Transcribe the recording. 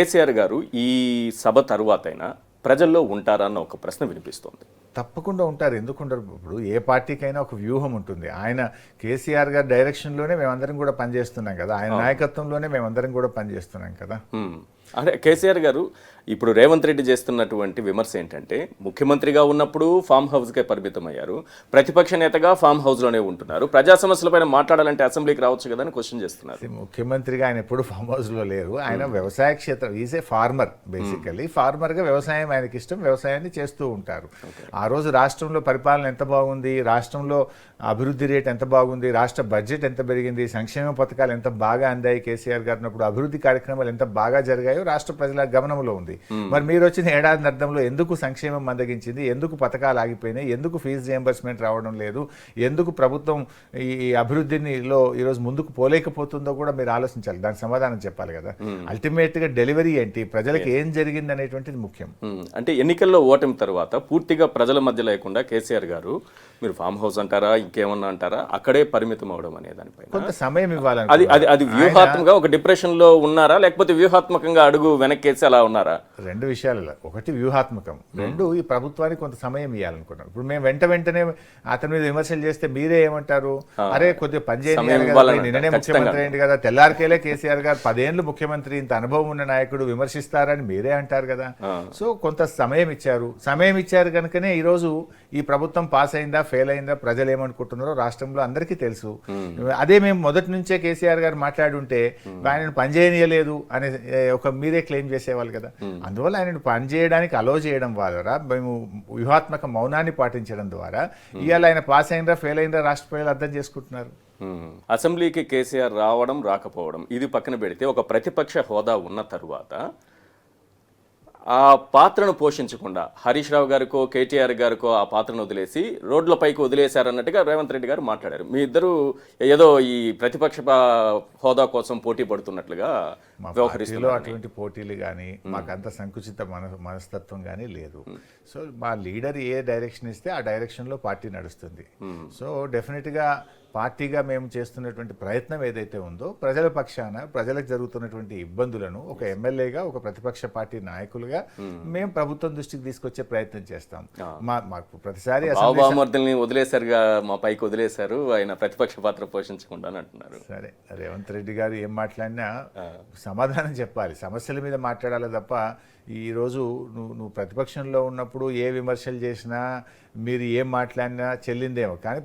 కేసీఆర్ గారు ఈ సభ తరువాతైనా ప్రజల్లో ఉంటారా అన్న ఒక ప్రశ్న వినిపిస్తోంది. తప్పకుండా ఉంటారు. ఎందుకుంటారు? ఇప్పుడు ఏ పార్టీకైనా ఒక వ్యూహం ఉంటుంది. ఆయన కేసీఆర్ గారి డైరెక్షన్లోనే మేమందరం కూడా పనిచేస్తున్నాం కదా, ఆయన నాయకత్వంలోనే మేమందరం కూడా పనిచేస్తున్నాం కదా. అంటే కేసీఆర్ గారు ఇప్పుడు రేవంత్ రెడ్డి చేస్తున్నటువంటి విమర్శ ఏంటంటే, ముఖ్యమంత్రిగా ఉన్నప్పుడు ఫామ్ హౌస్కే పరిమితం అయ్యారు, ప్రతిపక్ష నేతగా ఫామ్ హౌస్లోనే ఉంటున్నారు, ప్రజా సమస్యలపైన మాట్లాడాలంటే అసెంబ్లీకి రావచ్చు కదా అని క్వశ్చన్ చేస్తున్నారు. ముఖ్యమంత్రిగా ఆయన ఎప్పుడు ఫామ్ హౌస్లో లేరు. ఆయన వ్యవసాయ క్షేత్రం, ఈజ్ ఏ ఫార్మర్. బేసికల్లీ ఫార్మర్గా వ్యవసాయం ఆయనకి ఇష్టం, వ్యవసాయాన్ని చేస్తూ ఉంటారు. ఆ రోజు రాష్ట్రంలో పరిపాలన ఎంత బాగుంది, రాష్ట్రంలో అభివృద్ధి రేట్ ఎంత బాగుంది, రాష్ట్ర బడ్జెట్ ఎంత పెరిగింది, సంక్షేమ పథకాలు ఎంత బాగా అందాయి కేసీఆర్ గారినప్పుడు, అభివృద్ధి కార్యక్రమాలు ఎంత బాగా జరిగాయో రాష్ట్ర ప్రజల గమనంలో ఉంది. మరి మీరు వచ్చిన ఏడాది అర్థంలో ఎందుకు సంక్షేమం మందగించింది, ఎందుకు పథకాలు ఆగిపోయినాయి, ఎందుకు ఫీజు రియంబర్స్మెంట్ రావడం లేదు, ఎందుకు ప్రభుత్వం ఈ అభివృద్ధినిలో ఈరోజు ముందుకు పోలేకపోతుందో కూడా మీరు ఆలోచించాలి. దానికి సమాధానం చెప్పాలి కదా. అల్టిమేట్ గా డెలివరీ ఏంటి, ప్రజలకు ఏం జరిగింది అనేటువంటిది ముఖ్యం. అంటే ఎన్నికల్లో ఓటమి తర్వాత పూర్తిగా ప్రజల మధ్య లేకుండా కేసీఆర్ గారు మీరు ఫామ్ హౌస్ అంటారా ఇంకేమన్నా అంటారా అక్కడే పరిమితం అవడం అనే దానిపై కొంత సమయం ఇవ్వాలని అది వ్యూహాత్మకంగా ఒక డిప్రెషన్ లో ఉన్నారా, లేకపోతే వ్యూహాత్మకంగా అడుగు వెనక్కేసి అలా ఉన్నారా? రెండు విషయాలలో, ఒకటి వ్యూహాత్మకం, రెండు ఈ ప్రభుత్వానికి కొంత సమయం ఇవ్వాలనుకున్నాం. ఇప్పుడు మేము వెంటనే అతని మీద విమర్శలు చేస్తే మీరే ఏమంటారు, అరే కొద్దిగా పని చేయాలి కదా, నిన్ననే ముఖ్యమంత్రి అయింది కదా, తెల్లారికేలే కేసీఆర్ గారు 10 ఏళ్ళు ముఖ్యమంత్రి, ఇంత అనుభవం ఉన్న నాయకుడు విమర్శిస్తారని మీరే అంటారు కదా. సో కొంత సమయం ఇచ్చారు కనుకనే ఈరోజు ఈ ప్రభుత్వం పాస్ అయిందా ఫెయిల్ అయిందా ప్రజలు ఏమనుకుంటున్నారో రాష్ట్రంలో అందరికీ తెలుసు. అదే మేము మొదటి నుంచే కేసీఆర్ గారు మాట్లాడుంటే ఆయనను పనిచేయనీయలేదు అనే ఒక మీరే క్లెయిమ్ చేసేవాళ్ళు కదా. అందువల్ల ఆయనను పనిచేయడానికి అలో చేయడం ద్వారా, మేము వ్యూహాత్మక మౌనాన్ని పాటించడం ద్వారా ఇవాళ ఆయన పాస్ అయినరా ఫెయిల్ అయినరా రాష్ట్ర ప్రజలు అర్థం చేసుకుంటున్నారు. అసెంబ్లీకి కేసీఆర్ రావడం రాకపోవడం ఇది పక్కన పెడితే, ఒక ప్రతిపక్ష హోదా ఉన్న తరువాత ఆ పాత్రను పోషించకుండా హరీష్ రావు గారికో కేటీఆర్ గారికో ఆ పాత్రను వదిలేసి రోడ్లపైకి వదిలేశారన్నట్టుగా రేవంత్ రెడ్డి గారు మాట్లాడారు. మీ ఇద్దరు ఏదో ఈ ప్రతిపక్ష హోదా కోసం పోటీ పడుతున్నట్లుగా వ్యవహరిస్తున్నారు. అటువంటి పోటీలు కానీ మాకు అంత సంకుచిత మనస్తత్వం కానీ లేదు. సో మా లీడర్ ఏ డైరెక్షన్ ఇస్తే ఆ డైరెక్షన్లో పార్టీ నడుస్తుంది. సో డెఫినెట్గా పార్టీగా మేము చేస్తున్నటువంటి ప్రయత్నం ఏదైతే ఉందో, ప్రజల పక్షాన ప్రజలకు జరుగుతున్నటువంటి ఇబ్బందులను ఒక ఎమ్మెల్యేగా, ఒక ప్రతిపక్ష పార్టీ నాయకులుగా మేము ప్రభుత్వం దృష్టికి తీసుకొచ్చే ప్రయత్నం చేస్తాం. మాకు ప్రతిసారి వదిలేశారుగా, మా పైకి వదిలేశారు, ఆయన ప్రతిపక్ష పాత్ర పోషించకుండా అంటున్నారు. సరే, రేవంత్ రెడ్డి గారు ఏం మాట్లాడినా సమాధానం చెప్పాలి, సమస్యల మీద మాట్లాడాలి తప్ప ఈరోజు నువ్వు ప్రతిపక్షంలో ఉన్నప్పుడు ఏ విమర్శలు చేసినా మీరు ఏం మాట్లాడినా చెల్లిందేమో కానీ